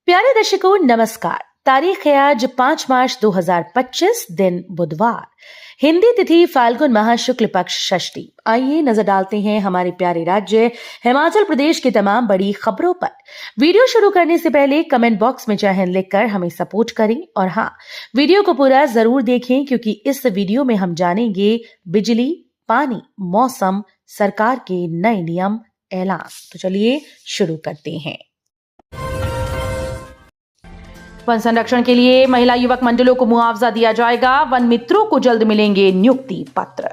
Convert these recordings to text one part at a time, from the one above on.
प्यारे दर्शकों नमस्कार। तारीख है आज 5 मार्च 2025, दिन बुधवार। हिंदी तिथि फाल्गुन माह शुक्ल पक्ष षष्ठी। आइए नजर डालते हैं हमारे प्यारे राज्य हिमाचल प्रदेश की तमाम बड़ी खबरों पर। वीडियो शुरू करने से पहले कमेंट बॉक्स में जय हिंद लिखकर हमें सपोर्ट करें और हाँ, वीडियो को पूरा जरूर देखें क्योंकि इस वीडियो में हम जानेंगे बिजली, पानी, मौसम, सरकार के नए नियम, ऐलान। तो चलिए शुरू करते हैं। वन संरक्षण के लिए महिला युवक मंडलों को मुआवजा दिया जाएगा। वन मित्रों को जल्द मिलेंगे नियुक्ति पत्र।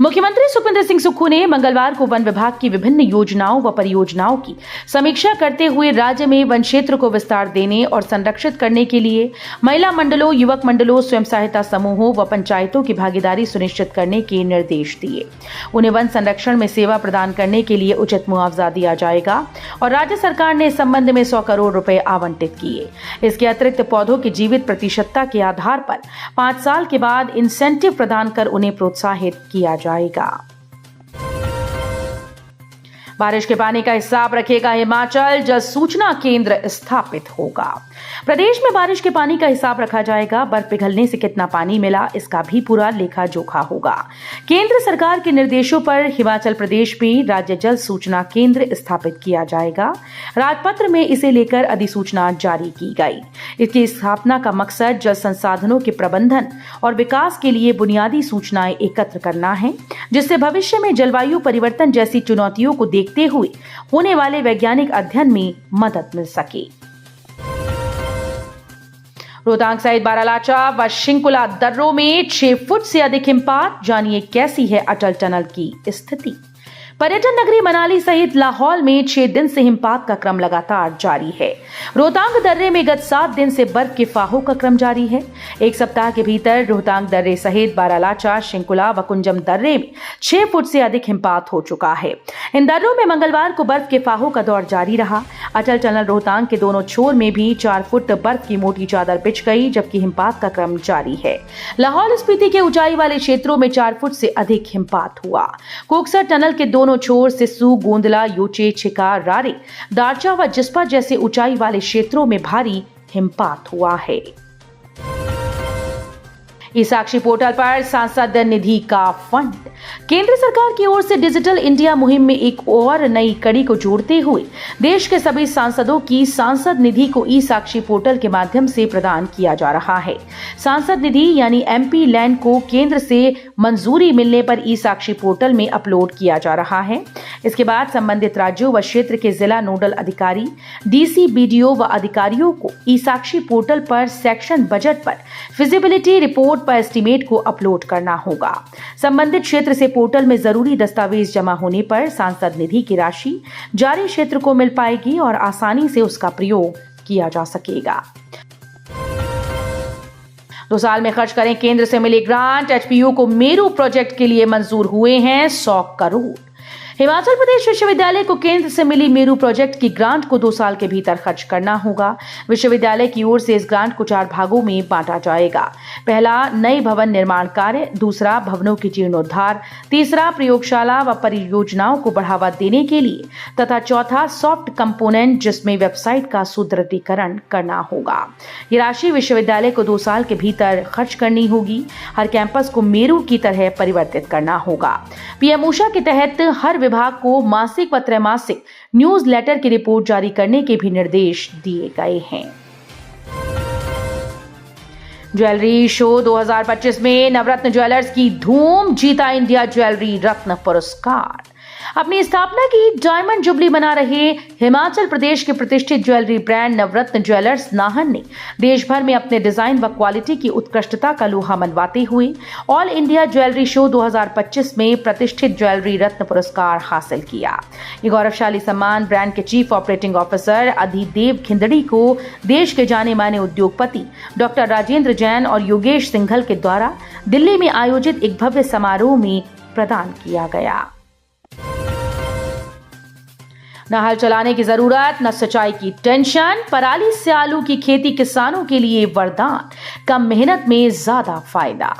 मुख्यमंत्री सुखविंदर सिंह सुक्खू ने मंगलवार को वन विभाग की विभिन्न योजनाओं व परियोजनाओं की समीक्षा करते हुए राज्य में वन क्षेत्र को विस्तार देने और संरक्षित करने के लिए महिला मंडलों, युवक मंडलों, स्वयं सहायता समूहों व पंचायतों की भागीदारी सुनिश्चित करने के निर्देश दिए। उन्हें वन संरक्षण में सेवा प्रदान करने के लिए उचित मुआवजा दिया जाएगा और राज्य सरकार ने इस संबंध में 100 करोड़ रुपए आवंटित किए। इसके अतिरिक्त पौधों की जीवित प्रतिशतता के आधार पर 5 साल के बाद इंसेंटिव प्रदान कर उन्हें प्रोत्साहित किया जाएगा। बारिश के पानी का हिसाब रखेगा हिमाचल, जल सूचना केंद्र स्थापित होगा। प्रदेश में बारिश के पानी का हिसाब रखा जाएगा। बर्फ पिघलने से कितना पानी मिला, इसका भी पूरा लेखा जोखा होगा। केंद्र सरकार के निर्देशों पर हिमाचल प्रदेश में राज्य जल सूचना केंद्र स्थापित किया जाएगा। राजपत्र में इसे लेकर अधिसूचना जारी की गई। इसकी स्थापना का मकसद जल संसाधनों के प्रबंधन और विकास के लिए बुनियादी सूचनाएं एकत्र करना है, जिससे भविष्य में जलवायु परिवर्तन जैसी चुनौतियों को देखते हुए होने वाले वैज्ञानिक अध्ययन में मदद मिल सके। रोहतांग सहित बारालाचा व शिंकुला दर्रों में 6 फुट से अधिक हिमपात। जानिए कैसी है अटल टनल की स्थिति। पर्यटन नगरी मनाली सहित लाहौल में 6 दिन से हिमपात का क्रम लगातार जारी है। रोहतांग दर्रे में गत 7 दिन से बर्फ के फाहों का क्रम जारी है। एक सप्ताह के भीतर रोहतांग दर्रे सहित बारालाचा, शिंकुला व कुंजम दर्रे में 6 फुट से अधिक हिमपात हो चुका है। इन दर्रों में मंगलवार को बर्फ के फाहों का दौर जारी रहा। अटल टनल रोहतांग के दोनों छोर में भी 4 फुट बर्फ की मोटी चादर बिछ गई, जबकि हिमपात का क्रम जारी है। लाहौल स्पीति के ऊंचाई वाले क्षेत्रों में 4 फुट से अधिक हिमपात हुआ। कोकसर टनल के दोनों छोर सिस्सू, गोंदला, योचे, छिका, रारे, दारचा व जिस्पा जैसे ऊंचाई वाले क्षेत्रों में भारी हिमपात हुआ है। ई साक्षी पोर्टल पर सांसद निधि का फंड। केंद्र सरकार की ओर से डिजिटल इंडिया मुहिम में एक और नई कड़ी को जोड़ते हुए देश के सभी सांसदों की सांसद निधि को ई साक्षी पोर्टल के माध्यम से प्रदान किया जा रहा है। सांसद निधि यानी एमपी लैंड को केंद्र से मंजूरी मिलने पर ई साक्षी पोर्टल में अपलोड किया जा रहा है। इसके बाद संबंधित राज्यों व क्षेत्र के जिला नोडल अधिकारी, डीसी, बीडीओ व अधिकारियों को ई साक्षी पोर्टल पर सेक्शन बजट पर फिजिबिलिटी रिपोर्ट पर एस्टीमेट को अपलोड करना होगा। संबंधित क्षेत्र से पोर्टल में जरूरी दस्तावेज जमा होने पर सांसद निधि की राशि जारी क्षेत्र को मिल पाएगी और आसानी से उसका प्रयोग किया जा सकेगा। 2 साल में खर्च करें केंद्र से मिली ग्रांट। एचपीयू को मेरू प्रोजेक्ट के लिए मंजूर हुए हैं 100 करोड़। हिमाचल प्रदेश विश्वविद्यालय को केंद्र से मिली मेरू प्रोजेक्ट की ग्रांट को 2 साल के भीतर खर्च करना होगा। विश्वविद्यालय की ओर से इस ग्रांट को 4 भागों में बांटा जाएगा। पहला, नए भवन निर्माण कार्य। दूसरा, भवनों की जीर्णोद्धार। तीसरा, प्रयोगशाला व परियोजनाओं को बढ़ावा देने के लिए तथा चौथा, सॉफ्ट कंपोनेंट जिसमें वेबसाइट का सुदृढ़ीकरण करना होगा। ये राशि विश्वविद्यालय को 2 साल के भीतर खर्च करनी होगी। हर कैंपस को मेरू की तरह परिवर्तित करना होगा। पीएम ऊषा के तहत हर विभाग को मासिक व त्रैमासिक न्यूज लेटर की रिपोर्ट जारी करने के भी निर्देश दिए गए हैं। ज्वेलरी शो 2025 में नवरत्न ज्वेलर्स की धूम। जीता इंडिया ज्वेलरी रत्न पुरस्कार। अपनी स्थापना की डायमंड जुबली मना रहे हिमाचल प्रदेश के प्रतिष्ठित ज्वेलरी ब्रांड नवरत्न ज्वेलर्स नाहन ने देश भर में अपने डिजाइन व क्वालिटी की उत्कृष्टता का लोहा मनवाते हुए ऑल इंडिया ज्वेलरी शो 2025 में प्रतिष्ठित ज्वेलरी रत्न पुरस्कार हासिल किया। ये गौरवशाली सम्मान ब्रांड के चीफ ऑपरेटिंग ऑफिसर अधिदेव खिंदड़ी को देश के जाने माने उद्योगपति डॉक्टर राजेंद्र जैन और योगेश सिंघल के द्वारा दिल्ली में आयोजित एक भव्य समारोह में प्रदान किया गया। न हल चलाने की जरूरत, न सिंचाई की टेंशन। पराली से आलू की खेती किसानों के लिए वरदान। कम मेहनत में ज्यादा फायदा।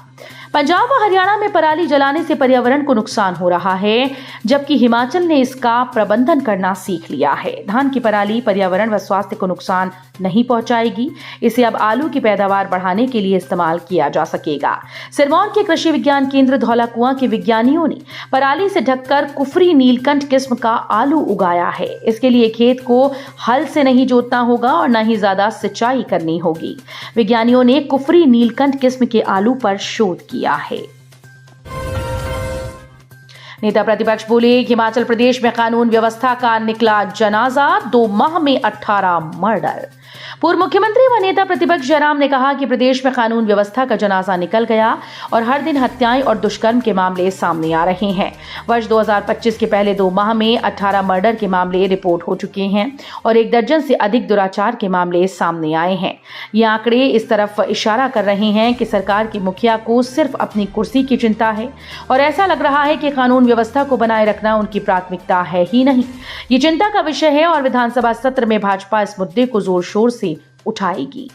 पंजाब व हरियाणा में पराली जलाने से पर्यावरण को नुकसान हो रहा है, जबकि हिमाचल ने इसका प्रबंधन करना सीख लिया है। धान की पराली पर्यावरण व स्वास्थ्य को नुकसान नहीं पहुंचाएगी। इसे अब आलू की पैदावार बढ़ाने के लिए इस्तेमाल किया जा सकेगा। सिरमौर के कृषि विज्ञान केंद्र धौलाकुआं के विज्ञानियों ने पराली से ढककर कुफरी नीलकंठ किस्म का आलू उगाया है। इसके लिए खेत को हल से नहीं जोतना होगा और न ही ज्यादा सिंचाई करनी होगी। विज्ञानियों ने कुफरी नीलकंठ किस्म के आलू पर शोध किया है। नेता प्रतिपक्ष बोले, हिमाचल प्रदेश में कानून व्यवस्था का निकला जनाजा, 2 माह में 18 मर्डर। पूर्व मुख्यमंत्री व नेता प्रतिपक्ष जयराम ने कहा कि प्रदेश में कानून व्यवस्था का जनाजा निकल गया और हर दिन हत्याएं और दुष्कर्म के मामले सामने आ रहे हैं। वर्ष 2025 के पहले 2 माह में 18 मर्डर के मामले रिपोर्ट हो चुके हैं और 1 दर्जन से अधिक दुराचार के मामले सामने आए हैं। ये आंकड़े इस तरफ इशारा कर रहे हैं कि सरकार की मुखिया को सिर्फ अपनी कुर्सी की चिंता है और ऐसा लग रहा है कि कानून व्यवस्था को बनाए रखना उनकी प्राथमिकता है ही नहीं। ये चिंता का विषय है और विधानसभा सत्र में भाजपा इस मुद्दे को जोर शोर से उठाएगी।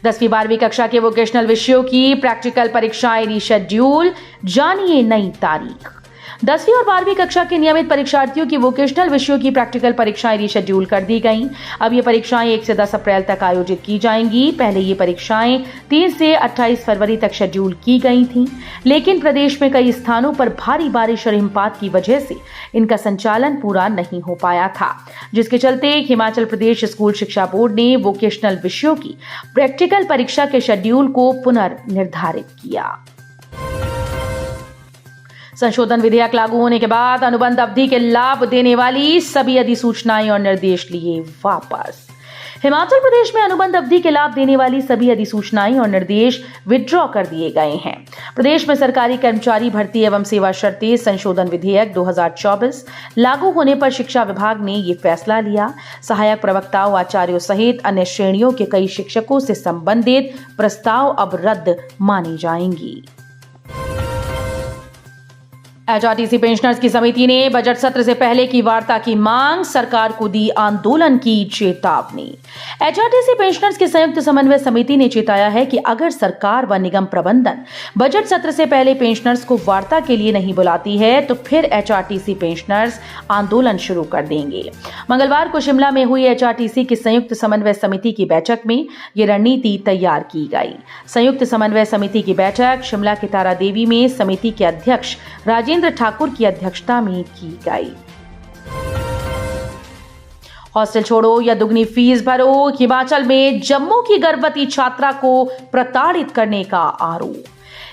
10वीं 12वीं कक्षा के वोकेशनल विषयों की प्रैक्टिकल परीक्षाएं रीशेड्यूल, जानिए नई तारीख। 10वीं और 12वीं कक्षा के नियमित परीक्षार्थियों की वोकेशनल विषयों की प्रैक्टिकल परीक्षाएं रीशेड्यूल कर दी गईं। अब ये परीक्षाएं 1 से 10 अप्रैल तक आयोजित की जाएंगी। पहले ये परीक्षाएं 3 से 28 फरवरी तक शेड्यूल की गई थीं, लेकिन प्रदेश में कई स्थानों पर भारी बारिश और हिमपात की वजह से इनका संचालन पूरा नहीं हो पाया था, जिसके चलते हिमाचल प्रदेश स्कूल शिक्षा बोर्ड ने वोकेशनल विषयों की प्रैक्टिकल परीक्षा के शेड्यूल को पुनर्निर्धारित किया। संशोधन विधेयक लागू होने के बाद अनुबंध अवधि के लाभ देने वाली सभी अधिसूचनाएं और निर्देश लिए वापस। हिमाचल प्रदेश में अनुबंध अवधि के लाभ देने वाली सभी अधिसूचनाएं और निर्देश विड्रॉ कर दिए गए हैं। प्रदेश में सरकारी कर्मचारी भर्ती एवं सेवा शर्तें संशोधन विधेयक 2024 लागू होने पर शिक्षा विभाग ने ये फैसला लिया। सहायक प्रवक्ताओं, आचार्यों सहित अन्य श्रेणियों के कई शिक्षकों से संबंधित प्रस्ताव अब रद्द माने जाएंगी। एचआरटीसी पेंशनर्स की समिति ने बजट सत्र से पहले की वार्ता की मांग, सरकार को दी आंदोलन की चेतावनी। एचआरटीसी पेंशनर्स की संयुक्त समन्वय समिति ने चेताया है कि अगर सरकार व निगम प्रबंधन बजट सत्र से पहले पेंशनर्स को वार्ता के लिए नहीं बुलाती है तो फिर एचआरटीसी पेंशनर्स आंदोलन शुरू कर देंगे। मंगलवार को शिमला में हुई एचआरटीसी की संयुक्त समन्वय समिति की बैठक में ये रणनीति तैयार की गई। संयुक्त समन्वय समिति की बैठक शिमला के तारा देवी में समिति के अध्यक्ष राजेंद्र ठाकुर की अध्यक्षता में की गई। हॉस्टल छोड़ो या दुगनी फीस भरो, हिमाचल में जम्मू की गर्भवती छात्रा को प्रताड़ित करने का आरोप।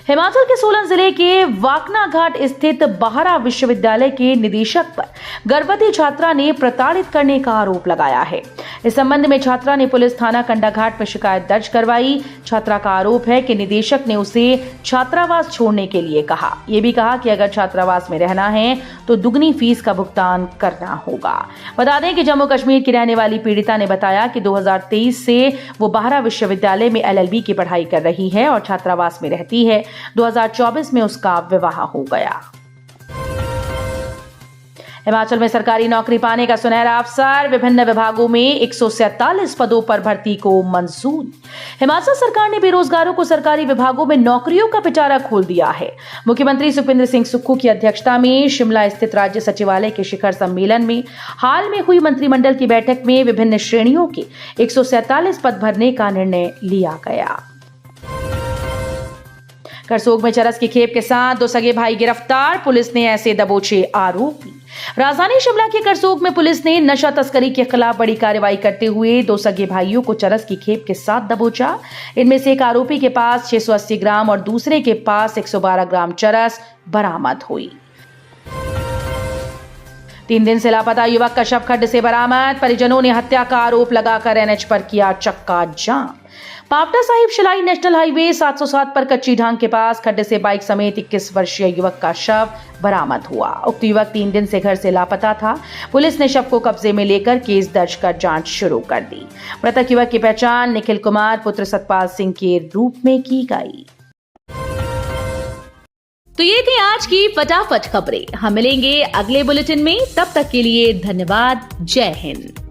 हिमाचल के सोलन जिले के वाकना घाट स्थित बाहरा विश्वविद्यालय के निदेशक पर गर्भवती छात्रा ने प्रताड़ित करने का आरोप लगाया है। इस संबंध में छात्रा ने पुलिस थाना कंडाघाट में शिकायत दर्ज करवाई। छात्रा का आरोप है कि निदेशक ने उसे छात्रावास छोड़ने के लिए कहा। यह भी कहा कि अगर छात्रावास में रहना है तो दुगनी फीस का भुगतान करना होगा। बता दें कि जम्मू कश्मीर की रहने वाली पीड़िता ने बताया कि 2023 से वो बाहरा विश्वविद्यालय में LLB की पढ़ाई कर रही है और छात्रावास में रहती है। 2024 में उसका विवाह हो गया। हिमाचल में सरकारी नौकरी पाने का सुनहरा अवसर, विभिन्न विभागों में 147 पदों पर भर्ती को मंजूरी। हिमाचल सरकार ने बेरोजगारों को सरकारी विभागों में नौकरियों का पिटारा खोल दिया है। मुख्यमंत्री सुखविंदर सिंह सुक्खू की अध्यक्षता में शिमला स्थित राज्य सचिवालय के शिखर सम्मेलन में हाल में हुई मंत्रिमंडल की बैठक में विभिन्न श्रेणियों के 147 पद भरने का निर्णय लिया गया। करसोग में चरस की खेप के साथ 2 सगे भाई गिरफ्तार, पुलिस ने ऐसे दबोचे आरोपी। राजधानी शिमला के करसोग में पुलिस ने नशा तस्करी के खिलाफ बड़ी कार्रवाई करते हुए 2 सगे भाइयों को चरस की खेप के साथ दबोचा। इनमें से एक आरोपी के पास 680 ग्राम और दूसरे के पास 112 ग्राम चरस बरामद हुई। 3 दिन से लापता युवक का शव खड्ड से बरामद, परिजनों ने हत्या का आरोप लगाकर NH पर किया चक्का जाम। पावटा साहिब शिलाई नेशनल हाईवे 707 पर कच्ची ढांग के पास खड्डे से बाइक समेत 21 वर्षीय युवक का शव बरामद हुआ। उक्त युवक 3 दिन से घर से लापता था। पुलिस ने शव को कब्जे में लेकर केस दर्ज कर जांच शुरू कर दी। मृतक युवक की पहचान निखिल कुमार पुत्र सतपाल सिंह के रूप में की गई। तो ये थी आज की फटाफट खबरें। हम मिलेंगे अगले बुलेटिन में, तब तक के लिए धन्यवाद। जय हिंद।